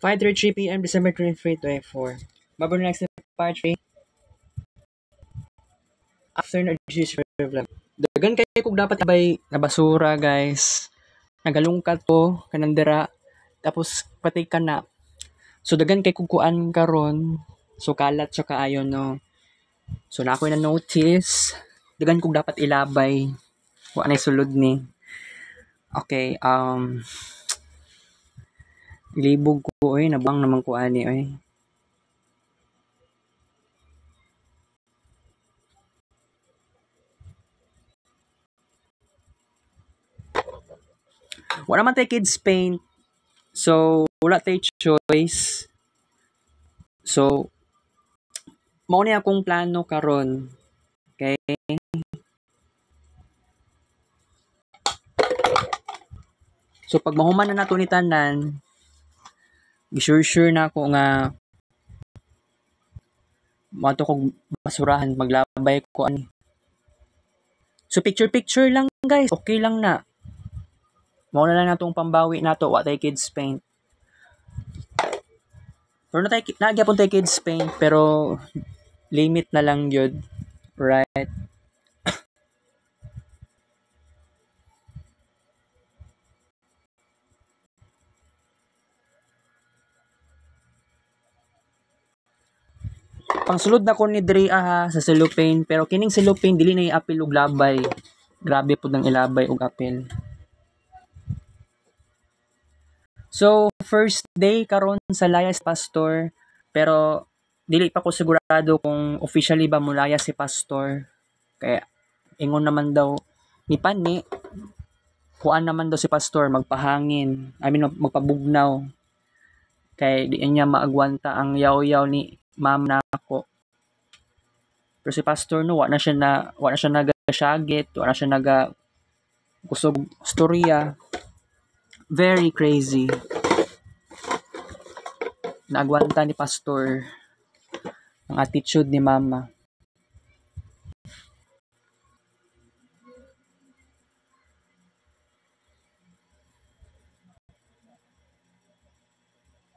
5:33 p.m. December 23, 24. Bago na next part 3. After na-register vlog. Dagan kayo kung dapat ibay na basura, guys. Nagalungkat ko, kanandira. Tapos, pati ka na. So, dagan kay kukuan karon. So, kalat siya kaayo, no? So, na ako na notice. Dagan kung dapat ilabay. Kung anay sulod ni. Okay, ilibog ko, nabang naman ko ani, Wala naman tayo kids paint. So, wala tayo choice. So, mao ni akong plano karon. Okay? So, pag mahuman na nato ni tanan, sure na ako nga mato kog basurahan, maglabay ko ani. So, picture lang, guys. Okay lang na. Mao na lang natong pambawi nato, wa tayo kids paint. Pero nagyapon tayo kids paint, pero limit na lang yun. Right? Pangsulod na ko ni Dre sa cellophane, pero kining cellophane dili na i-apil og labay. Grabe pud nang ilabay og apil. So, first day karon sa layas pastor, pero dili pa ko sigurado kung officially ba mulaya si pastor. Kaya ingon naman daw ni Pani, kuan naman daw si pastor magpahangin. I mean magpabugnaw. Kay di niya maagwanta ang yaw-yaw ni ma'am nako. Pero si pastor no, wa na siya nagasyagit, wa na siya kusog storya. Very crazy. Naagwanta ni pastor ang attitude ni mama.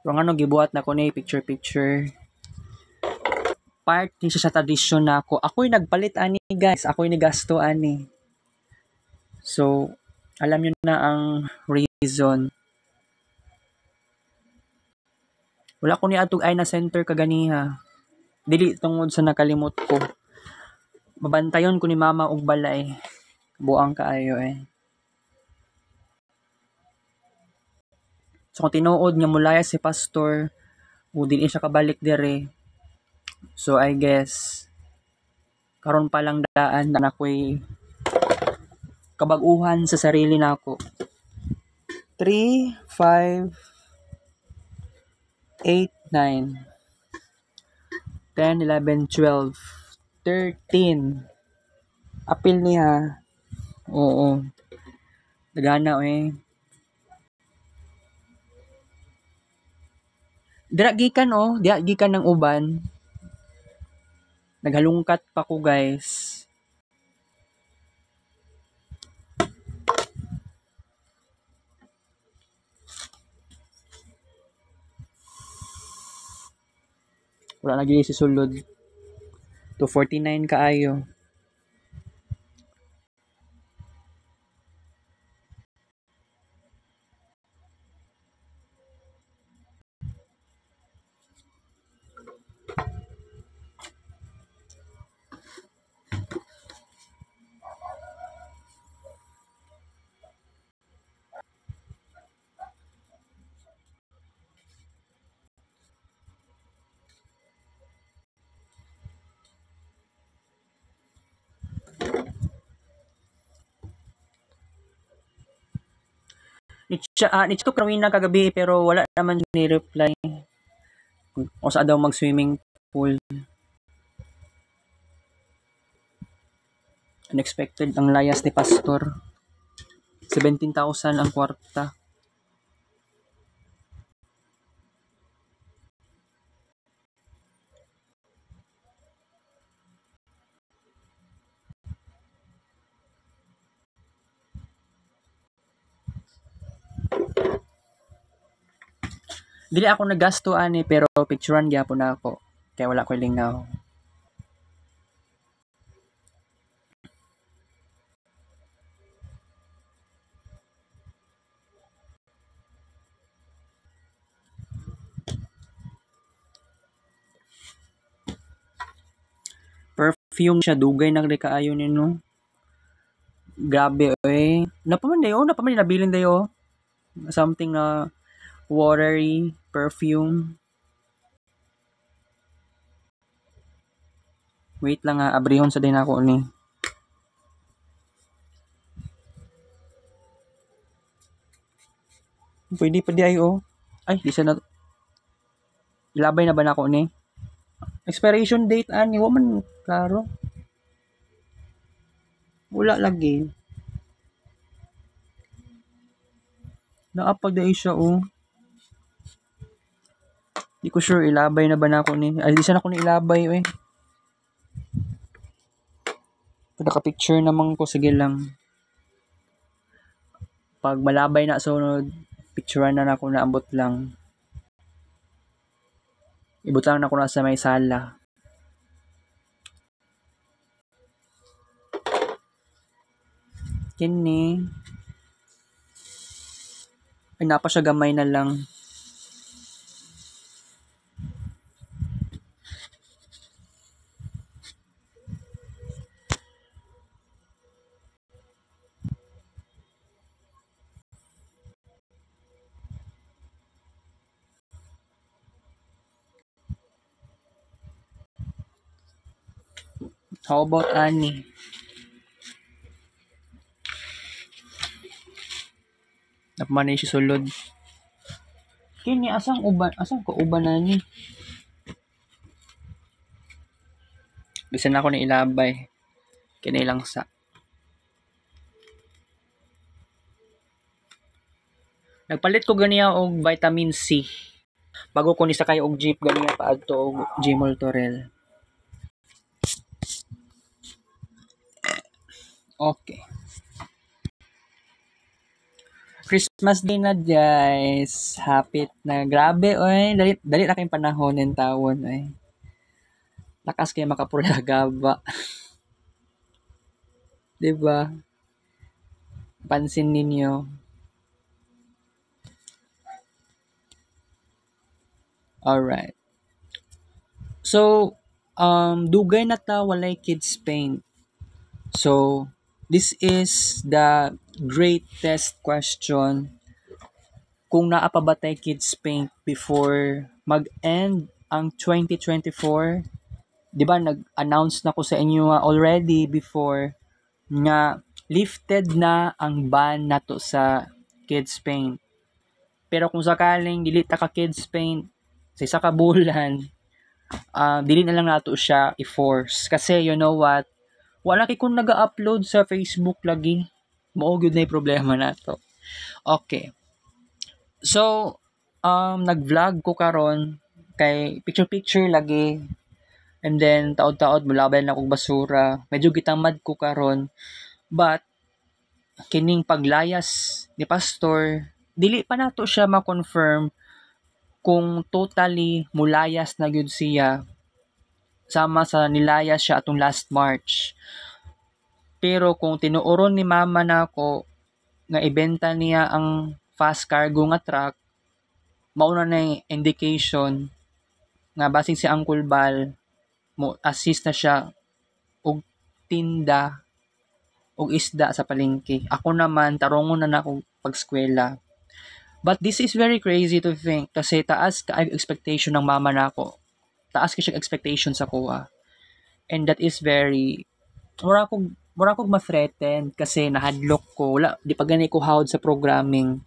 Pero ano, gibuhat na ko ni picture. Part ni siya sa tradisyon na ako. Ako'y nagpalit ani, guys. Ako'y nigasto ani. So, alam nyo na ang reason. Wala ko ni atog ay na center kaganiha. Dili tungod sa nakalimot ko. Babantayon ko ni mama og balay. Buang kaayo So, kung tinuod nga mulaya si pastor, o dili siya kabalik dire. So, I guess, karon pa lang daan na ako'y kabag-uhan sa sarili nako. 3, 5, 8, 9, 10, 11, 12, 13. Apil niya. Oo. Nagana Dira gikan ng uban. Naghalungkat pa ko, guys. Wala na gyud si sulod. 249 kaayo. Nito Karwina kagabi pero wala naman ni reply. O sa daw mag-swimming pool. Unexpected ang layas ni pastor. 17,000 ang kwarta. Dili ako nagasto ani pero picturean gyapon ako. Kaya wala ko lingaw. Perfume siya dugay na rin kaayo nino. Grabe eh. Napaman nabilin dayo. Something na watery perfume. Wait lang ha, abrihon sa din ako ni. Pwede pa di ay oh. Ay, di siya na. Ilabay na ba na ako ni? Expiration date ani, wa man klaro. Wala lagi. Naapag dahil siya oh. Di ko sure ilabay na ba na ako ni. Ay, di siya na ako ni ilabay eh. Naka-picture naman ko, sige lang. Pag malabay na sunod, picturean na ako na ambot lang. Ibutang na ko na sa may sala. Kini. Ay, napa siya gamay na lang. How about ani? Napamanay siya sulod. Kini, asang ko uban na ni? Bisan ako ni ilabay. Kini lang sa. Nagpalit ko ganiya og vitamin C. Bago ko ni sakay og jeep ganiya paadto og Gmall Torel. Okay. Christmas Day na guys. Happy na. Grabe oy. Dali na kayong panahon ng taon oy. Lakas kayo makapura gaba. Diba? Pansin ninyo. Alright. So, dugay na ta walay kids paint. So, this is the greatest question. Kung naa pa ba tayo kids paint before mag-end ang 2024, di ba nag-announce na ko sa inyo already before nga lifted na ang ban nato sa kids paint. Pero kung sakaling dili ta ka kids paint sa isa ka bulan, dili na lang nato siya i-force. Kasi you know what? Wala kay kung naga-upload sa Facebook lagi. Mao gyud na yung problema nato. Okay. So, nag-vlog ko karon kay picture-picture lagi. And then taod-taod mulabay na kog basura. Medyo gitamad ko karon. But kining paglayas ni pastor, dili pa nato siya ma-confirm kung totally mulayas na gyud siya sama sa nilayas siya atong last March. Pero kung tinuoron ni mama nako nga ibenta niya ang fast cargo nga truck, mauna na indication nga basig si Uncle Bal mo assist na siya og tinda og isda sa palengke. Ako naman tarongon na nako pagskwela. But this is very crazy to think kasi taas ka expectation ng mama nako. Taas ka siya expectation sa kuha. And that is very mura kog ma-threaten kasi nahadlok ko. Wala, di pa gani ko hawd sa programming.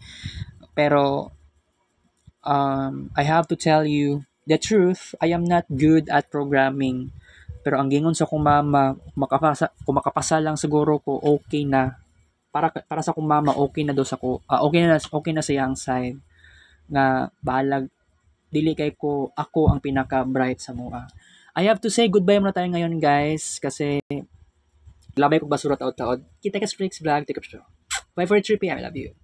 Pero I have to tell you the truth, I am not good at programming. Pero ang gingon sa kong mama, kung makapasa lang siguro ko, okay na. Para sa kong mama, okay na daw sa ko. Okay na sa yang side. Nga balag dili kay ko ako ang pinaka bright sa mua. I have to say goodbye muna tayo ngayon guys kasi labay ko basura taod-taod. Kita ka sa next vlog. Take a picture. Bye for 3 p.m. I love you.